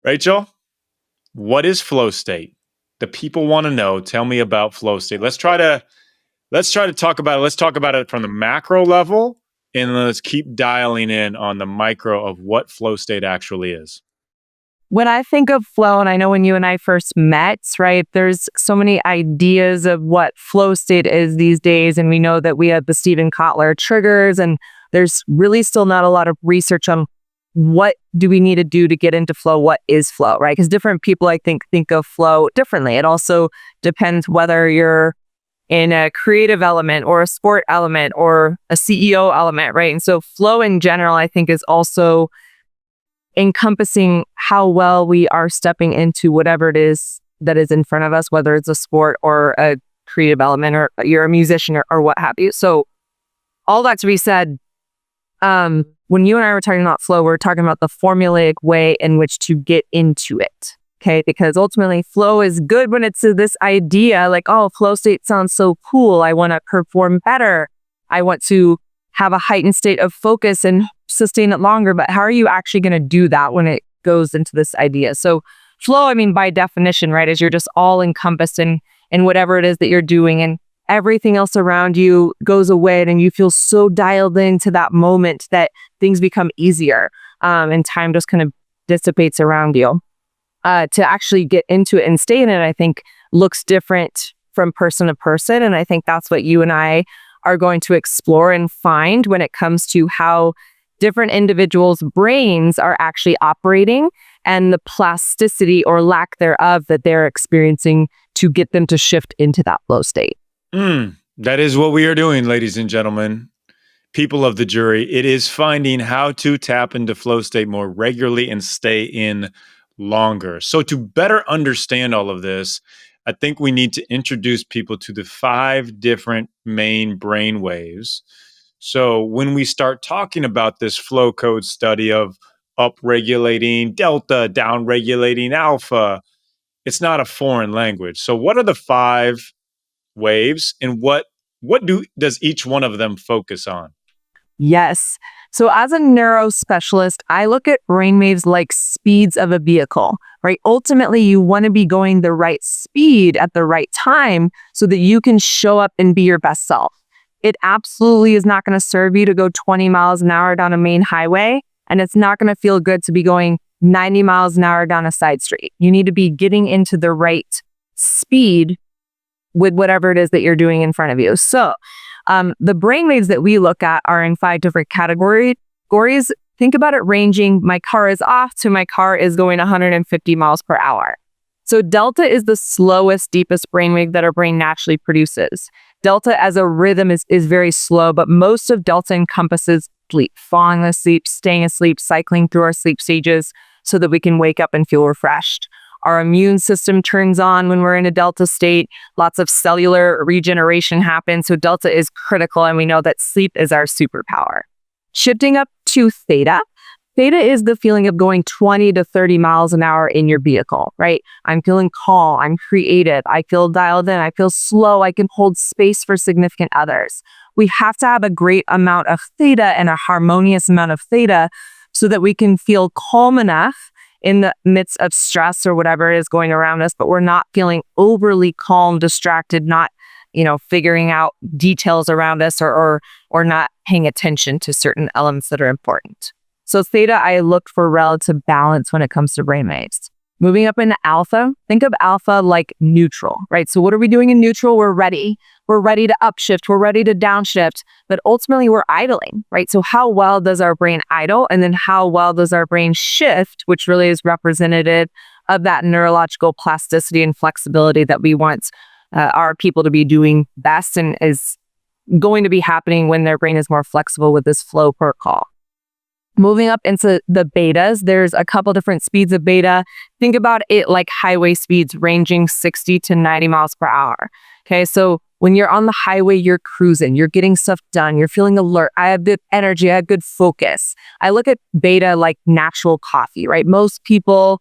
Rachel, what is flow state? The people want to know. Tell me about flow state. Let's try to talk about it. Let's talk about it from the macro level, and let's keep dialing in on the micro of what flow state actually is. When I think of flow, and I know when you and I first met, right, there's so many ideas of what flow state is these days. And we know that we have the Stephen Kotler triggers, and there's really still not a lot of research on what do we need to do to get into flow? What is flow, right? Because different people, I think of flow differently. It also depends whether you're in a creative element or a sport element or a CEO element, right? And so flow in general, I think, is also encompassing how well we are stepping into whatever it is that is in front of us, whether it's a sport or a creative element or you're a musician or what have you. So all that to be said, when you and I were talking about flow, we're talking about the formulaic way in which to get into it. Okay, because ultimately flow is good when it's this idea like, oh, flow state sounds so cool. I want to perform better. I want to have a heightened state of focus and sustain it longer. But how are you actually going to do that when it goes into this idea? So flow, I mean, by definition, right, is you're just all encompassed in whatever it is that you're doing, and everything else around you goes away, and you feel so dialed into that moment that things become easier, and time just kind of dissipates around you. To actually get into it and stay in it, I think looks different from person to person. And I think that's what you and I are going to explore and find when it comes to how different individuals' brains are actually operating and the plasticity or lack thereof that they're experiencing to get them to shift into that flow state. That is what we are doing, ladies and gentlemen. People of the jury, it is finding how to tap into flow state more regularly and stay in longer. So to better understand all of this, I think we need to introduce people to the 5 different main brain waves. So when we start talking about this flow code study of up-regulating delta, down-regulating alpha, it's not a foreign language. So what are the 5 waves, and what does each one of them focus on? Yes. So as a neurospecialist, I look at brainwaves like speeds of a vehicle, right? Ultimately, you want to be going the right speed at the right time so that you can show up and be your best self. It absolutely is not going to serve you to go 20 miles an hour down a main highway, and it's not going to feel good to be going 90 miles an hour down a side street. You need to be getting into the right speed with whatever it is that you're doing in front of you. So the brainwaves that we look at are in 5 different categories. Think about it ranging, my car is off to my car is going 150 miles per hour. So delta is the slowest, deepest brainwave that our brain naturally produces. Delta as a rhythm is very slow, but most of delta encompasses sleep, falling asleep, staying asleep, cycling through our sleep stages so that we can wake up and feel refreshed. Our immune system turns on when we're in a delta state. Lots of cellular regeneration happens. So delta is critical, and we know that sleep is our superpower. Shifting up to theta. Theta is the feeling of going 20 to 30 miles an hour in your vehicle, right? I'm feeling calm. I'm creative. I feel dialed in. I feel slow. I can hold space for significant others. We have to have a great amount of theta and a harmonious amount of theta so that we can feel calm enough in the midst of stress or whatever is going around us, but we're not feeling overly calm, distracted, not, figuring out details around us or not paying attention to certain elements that are important. So theta, I look for relative balance when it comes to brainwaves. Moving up into alpha, think of alpha like neutral, right? So what are we doing in neutral? We're ready. We're ready to upshift. We're ready to downshift, but ultimately we're idling, right? So how well does our brain idle? And then how well does our brain shift, which really is representative of that neurological plasticity and flexibility that we want our people to be doing best and is going to be happening when their brain is more flexible with this flow protocol. Moving up into the betas, there's a couple different speeds of beta. Think about it like highway speeds ranging 60 to 90 miles per hour. Okay, so when you're on the highway, you're cruising, you're getting stuff done, you're feeling alert. I have good energy, I have good focus. I look at beta like natural coffee, right? Most people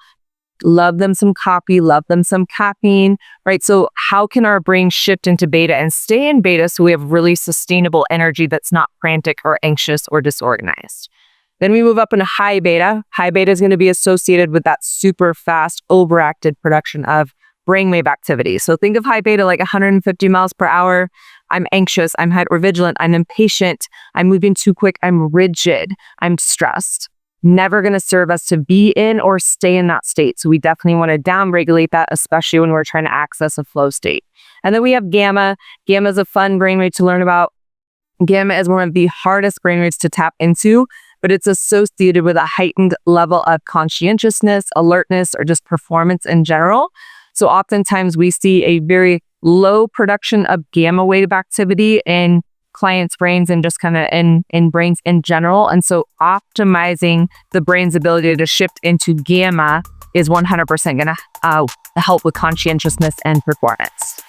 love them some coffee, love them some caffeine, right? So how can our brain shift into beta and stay in beta so we have really sustainable energy that's not frantic or anxious or disorganized? Then we move up into high beta. High beta is going to be associated with that super fast, overactive production of brainwave activity. So think of high beta like 150 miles per hour. I'm anxious, I'm hypervigilant, I'm impatient, I'm moving too quick, I'm rigid, I'm stressed. Never going to serve us to be in or stay in that state. So we definitely want to downregulate that, especially when we're trying to access a flow state. And then we have gamma. Gamma is a fun brainwave to learn about. Gamma is one of the hardest brainwaves to tap into, but it's associated with a heightened level of conscientiousness, alertness, or just performance in general. So oftentimes we see a very low production of gamma wave activity in clients' brains and just kind of in brains in general. And so optimizing the brain's ability to shift into gamma is 100% going to help with conscientiousness and performance.